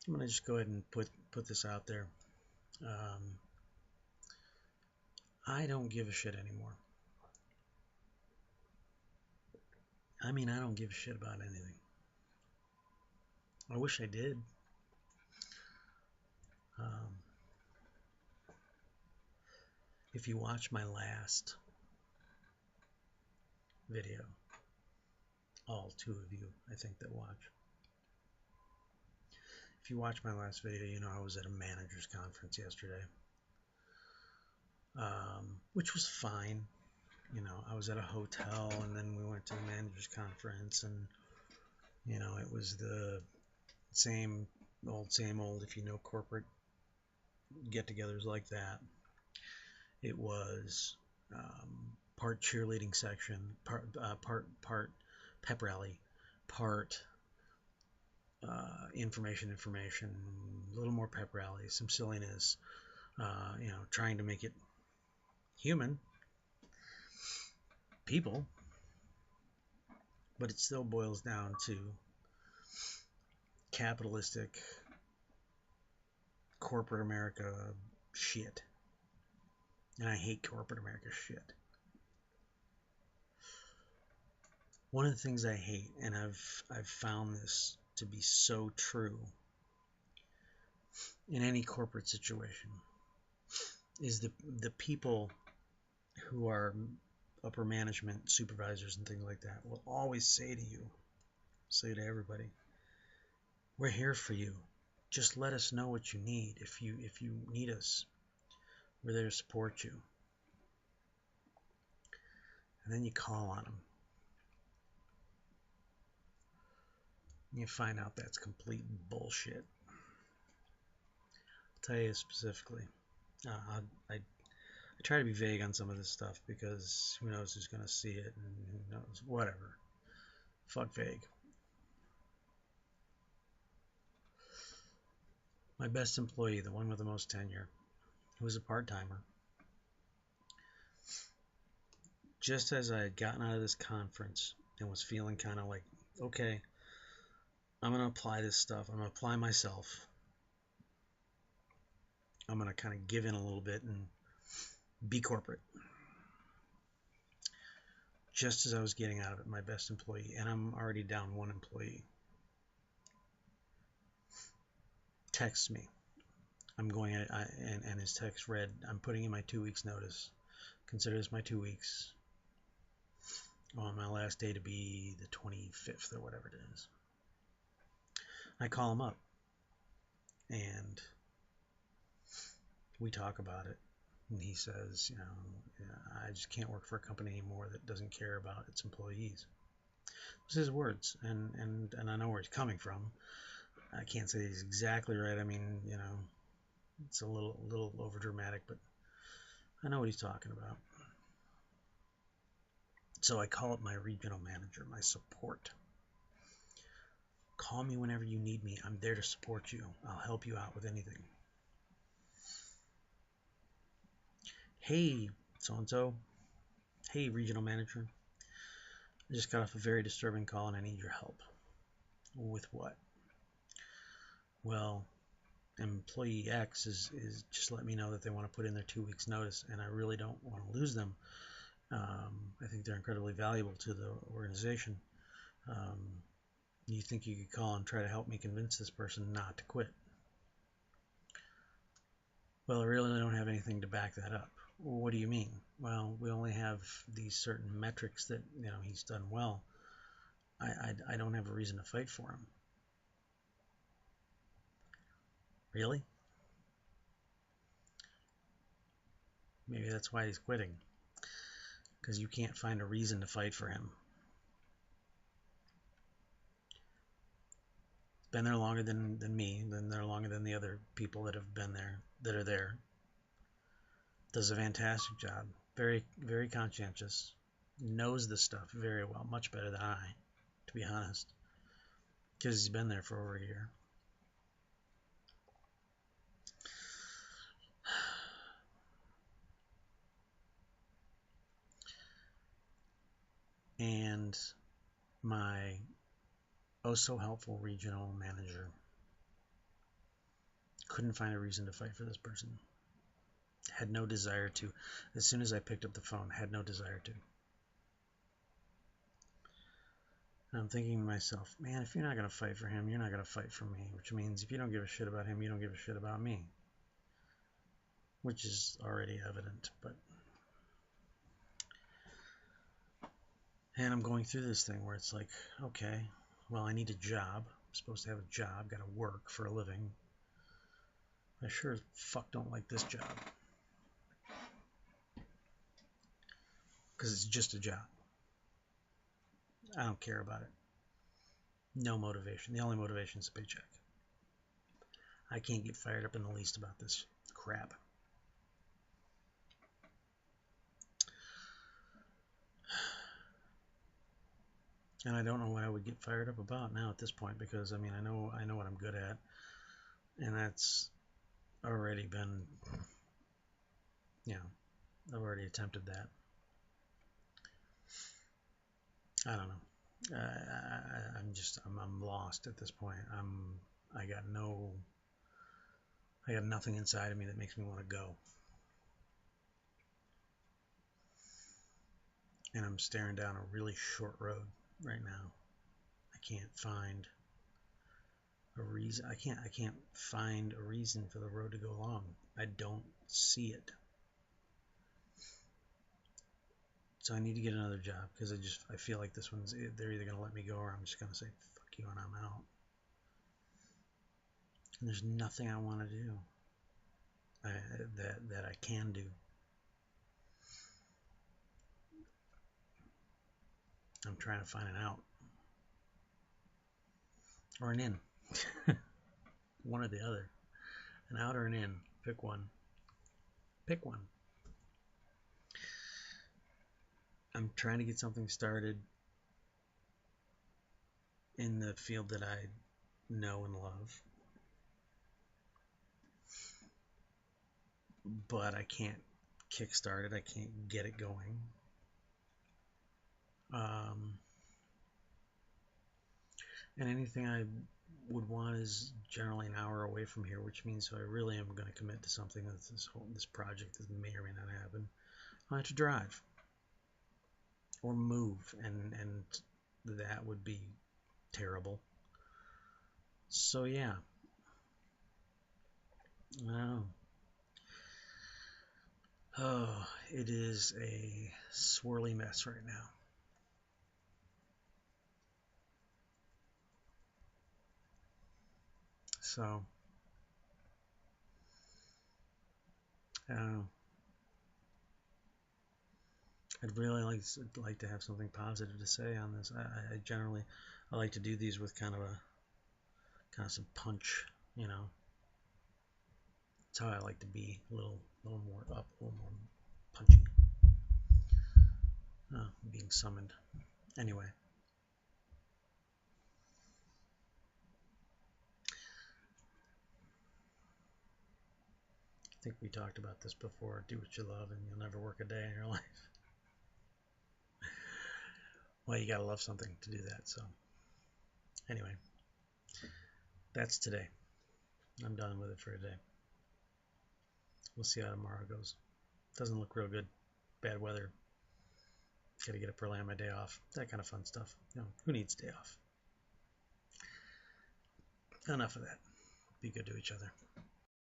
I'm going to just go ahead and put this out there. Um, I don't give a shit anymore. I mean, I don't give a shit about anything. I wish I did. Um, if you watch my last video, all two of you, I think, that watch. If you watch my last video, you know I was at a manager's conference yesterday, which was fine. You know, I was at a hotel, and then we went to a manager's conference, and you know, it was the same old. If you know corporate get-togethers like that, it was part cheerleading section, part pep rally, part information, a little more pep rally, some silliness, you know, trying to make it human, people, but it still boils down to capitalistic corporate America shit. And I hate corporate America shit. One of the things I hate, and I've found this to be so true in any corporate situation, is the people who are upper management, supervisors, and things like that will always say to you, say to everybody, "We're here for you. Just let us know what you need. If you need us, we're there to support you." And then you call on them, and you find out that's complete bullshit. I'll tell you specifically. I try to be vague on some of this stuff because who knows who's going to see it, and who knows, whatever. Fuck vague. My best employee, the one with the most tenure, who was a part-timer, just as I had gotten out of this conference and was feeling kind of like, okay, I'm going to apply this stuff. I'm going to apply myself. I'm going to kind of give in a little bit and be corporate. Just as I was getting out of it, my best employee, and I'm already down one employee, texts me. I'm going at it, and his text read, "I'm putting in my 2 weeks notice. Consider this my 2 weeks. I want my last day to be the 25th or whatever it is." I call him up, and we talk about it. And he says, you know, "I just can't work for a company anymore that doesn't care about its employees." Those are his words, and I know where he's coming from. I can't say he's exactly right. I mean, you know, it's a little over dramatic, but I know what he's talking about. So I call up my regional manager, my support. "Call me whenever you need me. I'm there to support you. I'll help you out with anything." "Hey, so-and-so. Hey, regional manager. I just got off a very disturbing call and I need your help." "With what?" "Well, employee X is just let me know that they want to put in their 2 weeks notice, and I really don't want to lose them. I think they're incredibly valuable to the organization. Um, you think you could call and try to help me convince this person not to quit?" "Well, I really don't have anything to back that up." "Well, what do you mean?" "Well, we only have these certain metrics that, you know, he's done well. I don't have a reason to fight for him." "Really?" "Maybe that's why he's quitting, because you can't find a reason to fight for him. Been there longer than me, been there longer than the other people that have been there, that are there. Does a fantastic job, very conscientious, knows the stuff very well, much better than I, to be honest, because he's been there for over a year." And my oh so helpful regional manager Couldn't find a reason to fight for this person. Had no desire to. As soon as I picked up the phone, had no desire to. And I'm thinking to myself, man, if you're not going to fight for him, you're not going to fight for me. Which means if you don't give a shit about him, you don't give a shit about me. Which is already evident, but... And I'm going through this thing where it's like, okay, well, I need a job. I'm supposed to have a job, got to work for a living. I sure as fuck don't like this job. Because it's just a job. I don't care about it. No motivation. The only motivation is a paycheck. I can't get fired up in the least about this crap. And I don't know what I would get fired up about now at this point, because I mean I know what I'm good at, and that's already been, I've already attempted that. I don't know. I'm lost at this point. I got nothing inside of me that makes me want to go. And I'm staring down a really short road right now. I can't find a reason. I can't find a reason for the road to go along. I don't see it. So I need to get another job, because I feel like this one's, they're either going to let me go or I'm just going to say fuck you and I'm out. And there's nothing I want to do that I can do. I'm trying to find an out or an in. One or the other. An out or an in. Pick one. Pick one. I'm trying to get something started in the field that I know and love, but I can't kickstart it. I can't get it going. And anything I would want is generally an hour away from here, which means if I really am going to commit to something, that's this project that may or may not happen, I have to drive or move, and that would be terrible. So yeah, I don't know. Oh, it is a swirly mess right now. So, I don't know. I'd really like to have something positive to say on this. I generally like to do these with kind of some punch, you know. That's how I like to be, a little more up, a little more punchy. Being summoned. Anyway. I think we talked about this before. Do what you love and you'll never work a day in your life. Well, you gotta love something to do that, so. Anyway. That's today. I'm done with it for today. We'll see how tomorrow goes. Doesn't look real good. Bad weather. Gotta get up early on my day off. That kind of fun stuff. Who needs day off? Enough of that. Be good to each other.